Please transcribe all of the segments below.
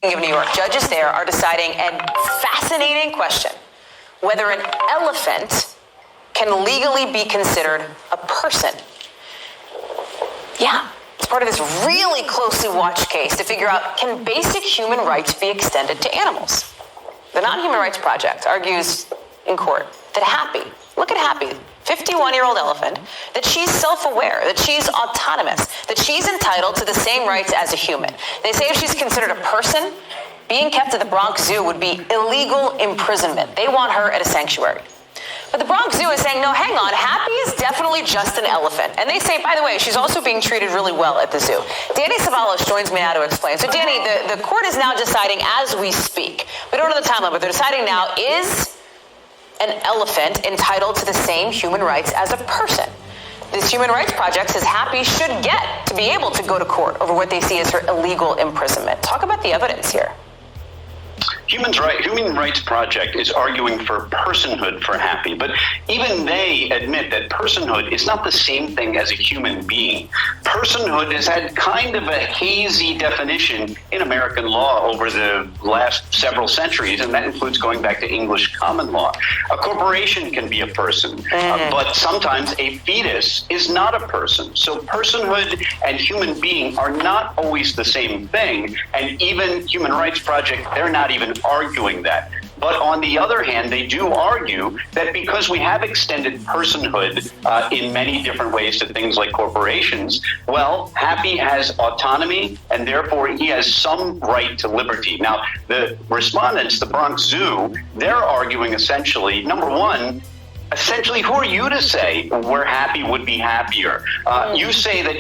of New York, judges there are deciding a fascinating question: whether an elephant can legally be considered a person. Yeah, it's part of this really closely watched case to figure out, can basic human rights be extended to animals? The Non-Human Rights Project argues in court that Happy, look at Happy, 51-year-old elephant, that she's self-aware, that she's autonomous, that she's entitled to the same rights as a human. They say if she's considered a person, being kept at the Bronx Zoo would be illegal imprisonment. They want her at a sanctuary. But the Bronx Zoo is saying, no, hang on, Happy is definitely just an elephant. And they say, by the way, she's also being treated really well at the zoo. Danny Savalos joins me now to explain. So Danny, the court is now deciding as we speak. We don't know the time limit, but they're deciding now, is an elephant entitled to the same human rights as a person? This Human Rights Project says Happy should get to be able to go to court over what they see as her illegal imprisonment. Talk about the evidence here. Human Rights Project is arguing for personhood for Happy, but even they admit that personhood is not the same thing as a human being. Personhood has had kind of a hazy definition in American law over the last several centuries, and that includes going back to English common law. A corporation can be a person, but sometimes a fetus is not a person. So personhood and human being are not always the same thing, and even Human Rights Project, they're not even arguing that. But on the other hand, they do argue that because we have extended personhood in many different ways to things like corporations, well, Happy has autonomy, and therefore he has some right to liberty. Now, the respondents, the Bronx Zoo, they're arguing essentially, number one, who are you to say where Happy would be happier? You say that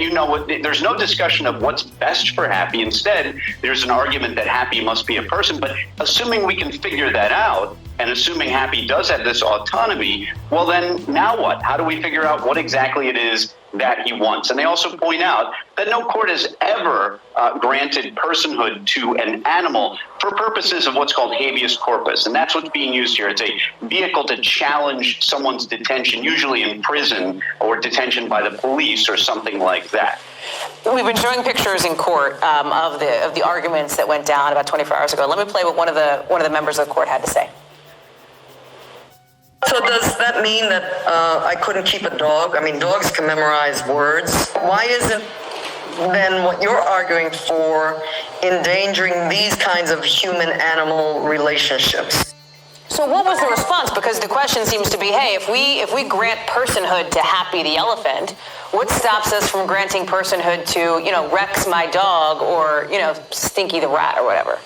there's no discussion of what's best for Happy. Instead, there's an argument that Happy must be a person. But assuming we can figure that out, and assuming Happy does have this autonomy, well, then now what? How do we figure out what exactly it is that he wants? And they also point out that no court has ever granted personhood to an animal for purposes of what's called habeas corpus. And that's what's being used here. It's a vehicle to challenge someone's detention, usually in prison or detention by the police or something like that. We've been showing pictures in court of the arguments that went down about 24 hours ago. Let me play what one of the members of the court had to say. So does that mean that I couldn't keep a dog? I mean, dogs can memorize words. Why isn't then what you're arguing for endangering these kinds of human-animal relationships? So what was the response? Because the question seems to be, hey, if we grant personhood to Happy the elephant, what stops us from granting personhood to, Rex my dog, or, Stinky the rat or whatever?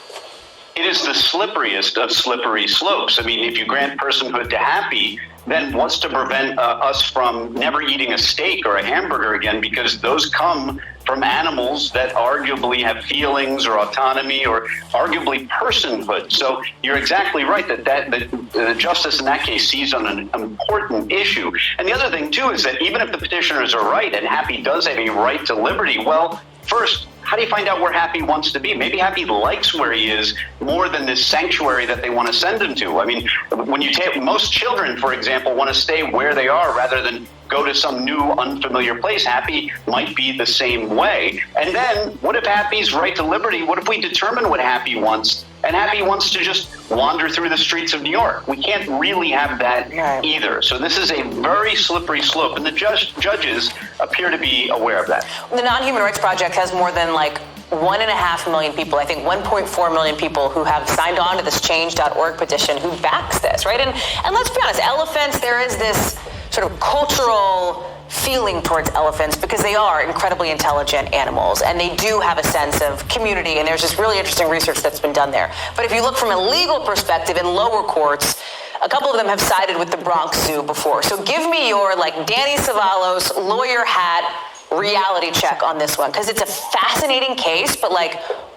It is the slipperiest of slippery slopes. I mean, if you grant personhood to Happy, then what's to prevent us from never eating a steak or a hamburger again? Because those come from animals that arguably have feelings or autonomy or arguably personhood. So you're exactly right that the justice in that case sees on an important issue. And the other thing, too, is that even if the petitioners are right and Happy does have a right to liberty, well, first, how do you find out where Happy wants to be? Maybe Happy likes where he is more than this sanctuary that they want to send him to. I mean, when you take most children, for example, want to stay where they are rather than go to some new unfamiliar place. Happy might be the same way. And then what if Happy's right to liberty? What if we determine what Happy wants and Happy wants to just wander through the streets of New York? We can't really have that either. So this is a very slippery slope, and the judges appear to be aware of that. The Non-Human Rights Project has more than 1.5 million people, I think 1.4 million people who have signed on to this change.org petition who backs this, right? And let's be honest, elephants, there is this sort of cultural feeling towards elephants because they are incredibly intelligent animals and they do have a sense of community, and there's this really interesting research that's been done there. But if you look from a legal perspective in lower courts, a couple of them have sided with the Bronx Zoo before. So give me your Danny Savalos lawyer hat reality check on this one, because it's a fascinating case, but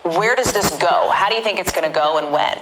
where does this go? How do you think it's going to go and when?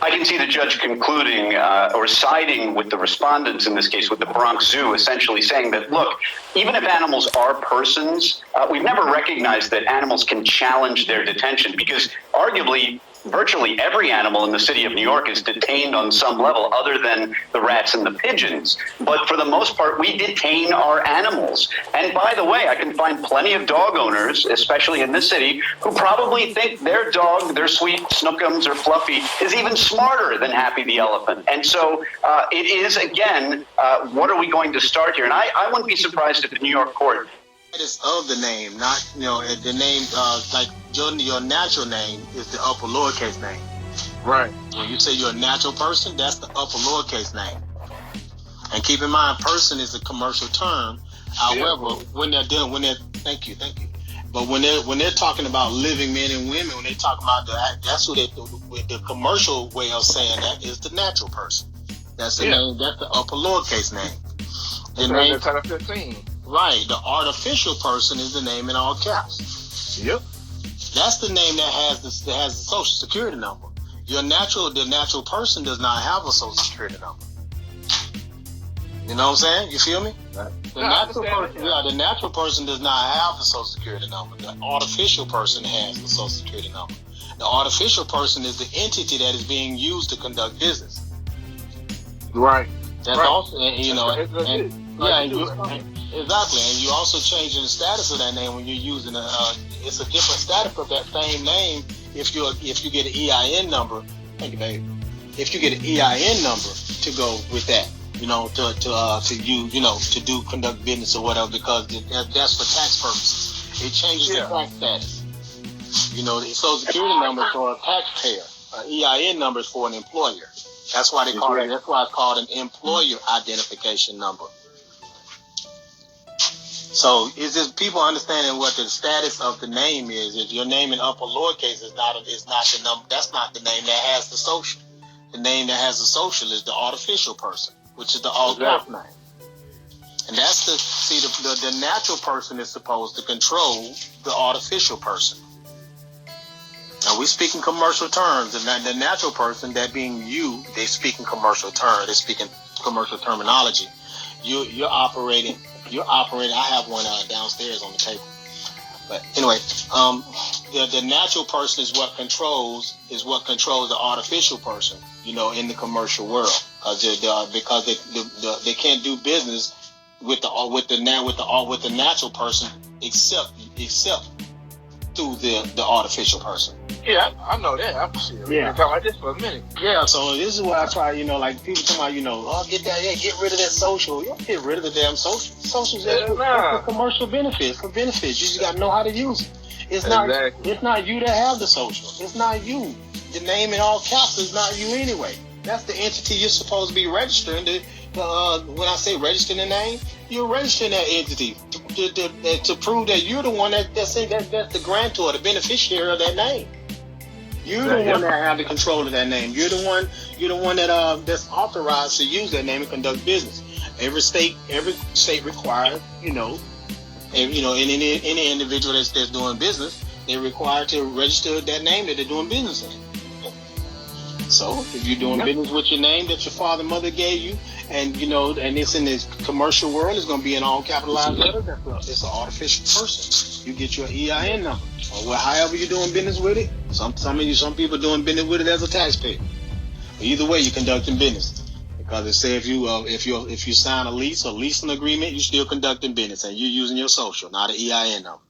I can see the judge concluding or siding with the respondents in this case, with the Bronx Zoo, essentially saying that, look, even if animals are persons, we've never recognized that animals can challenge their detention because arguably virtually every animal in the city of New York is detained on some level other than the rats and the pigeons. But for the most part, we detain our animals. And by the way, I can find plenty of dog owners, especially in this city, who probably think their dog, their sweet Snookums or Fluffy, is even smarter than Happy the elephant. And so it is, again, what are we going to start here? And I wouldn't be surprised if the New York court... It's of the name, not, the name, like your natural name is the upper lowercase name. Right. When you say you're a natural person, that's the upper lowercase name. And keep in mind, person is a commercial term. However, when they're thank you. But when they're talking about living men and women, when they talk about that's what the commercial way of saying that is the natural person. That's the name. That's the upper lowercase name. The name, Title 15. right. The artificial person is the name in all caps. Yep. That's the name that has the social security number. The natural person does not have a social security number. You know what I'm saying? You feel me? Right. The natural person does not have the social security number. The artificial person has the social security number. The artificial person is the entity that is being used to conduct business. Right. That's right. Also, exactly. And you also changing the status of that name when you're using it's a different status of that same name if you get an EIN number. Thank you, baby. If you get an EIN number to go with that, to do conduct business or whatever, because that's for tax purposes. It changes the tax status. The social security number is for a taxpayer. An EIN number is for an employer. That's why they call it. That's why it's called an employer identification number. So is this people understanding what the status of the name is? If your name in upper lowercase is not the number, that's not the name that has the social. The name that has the social is the artificial person, which is the all cap name. And that's the natural person is supposed to control the artificial person. Now we speak in commercial terms, and the natural person, that being you, they speak in commercial terms. They speak in commercial terminology. You're operating. I have one downstairs on the table. But anyway, the natural person is what controls the artificial person. In the commercial world, because they can't do business with the natural person except through the artificial person. Yeah, I know that. I'm serious. Yeah. We're talking about this for a minute. Yeah, so this is why I try, like people talking about, get rid of that social. You don't get rid of the damn social. Social's for commercial benefits. For benefits, you just got to know how to use it. It's not you that have the social. It's not you. The name in all caps is not you anyway. That's the entity you're supposed to be registering. When I say registering the name, you're registering that entity to prove that you're the one that's the grantor, the beneficiary of that name. You're the one that have the control of that name. You're the one that's authorized to use that name and conduct business. Every state requires, any individual that's doing business, they're required to register that name that they're doing business in. So if you're doing business with your name that your father and mother gave you, and and it's in this commercial world, it's going to be in all capitalized letters. It's an artificial person. You get your EIN number, or however you're doing business with it. Some people doing business with it as a taxpayer. But either way, you're conducting business, because it says if you sign a lease or leasing agreement, you're still conducting business, and you're using your social, not an EIN number.